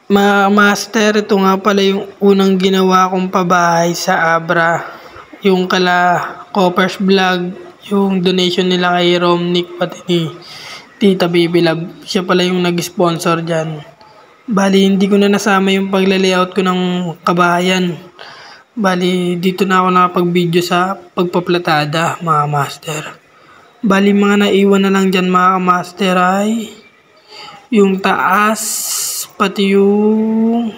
Mga master, ito nga pala yung unang ginawa kong pabahay sa Abra. Yung kala Coppers Vlog, yung donation nila kay Romnick pati ni Tita Baby Love. Siya pala yung nag-sponsor dyan. Bali, hindi ko na nasama yung pagla-layout ko ng kabahayan. Bali, dito na ako nakapag-video sa pagpaplatada, mga master. Bali, mga naiwan na lang dyan, mga master, ay yung taas, pati yung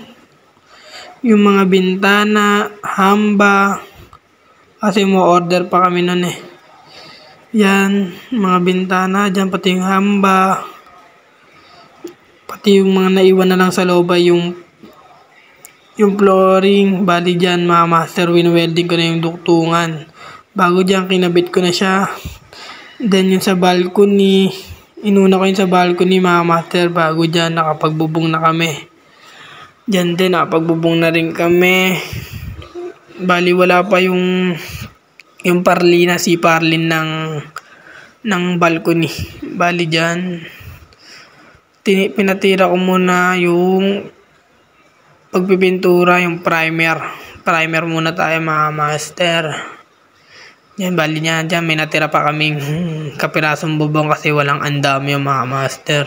mga bintana, hamba, kasi mo order pa kami nun eh. Yan, mga bintana dyan, pati yung hamba, pati yung mga naiwan na lang sa loob ay yung flooring. Bali dyan, mga master, win-welding ko na yung duktungan. Bago dyan, kinabit ko na siya. Then yung sa balcony, inuna ko yun sa balcony, mga master. Bago dyan, nakapagbubong na kami. Dyan din, nakapagbubong na rin kami. Bali, wala pa yung parlina, si parlin ng balcony. Bali dyan, pinatira ko muna yung pagpipintura, yung primer. Primer muna tayo, mga master. Yan, bali niya, dyan may natira pa kaming kapirasong bubong kasi walang andami yung mga master.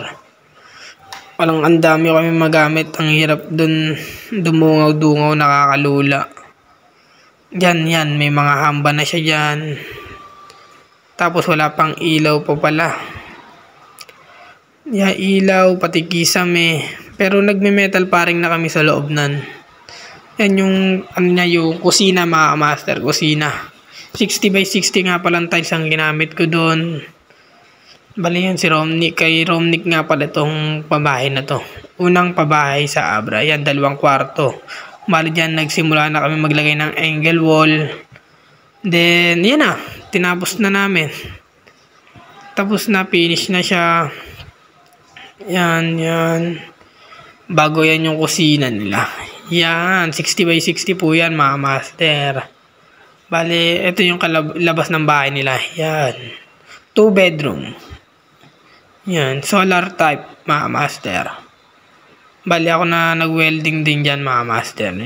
Walang andami kami magamit. Ang hirap dun dumungaw-dungaw, nakakalula. Yan, may mga hamba na siya dyan. Tapos wala pang ilaw pa pala. Yan, ilaw, pati kisame. Pero nagme-metal paring na kami sa loob nan. Yan yung, yung kusina, mga master, kusina. 60 by 60 nga palang tiles ang ginamit ko doon. Bali yan si Romnick. Kay Romnick nga pala itong pabahay na to. Unang pabahay sa Abra. Yan, 2 kwarto. Bali dyan, nagsimula na kami maglagay ng angle wall. Then, yan na. Tinapos na namin. Tapos na, finish na siya. Yan. Bago yan yung kusina nila. Yan, 60 by 60 po yan, mga master. Bali, ito yung labas ng bahay nila. Yan. 2 bedroom. Yan. Solar type, mga master. Bali, ako na nag-welding din dyan, mga master.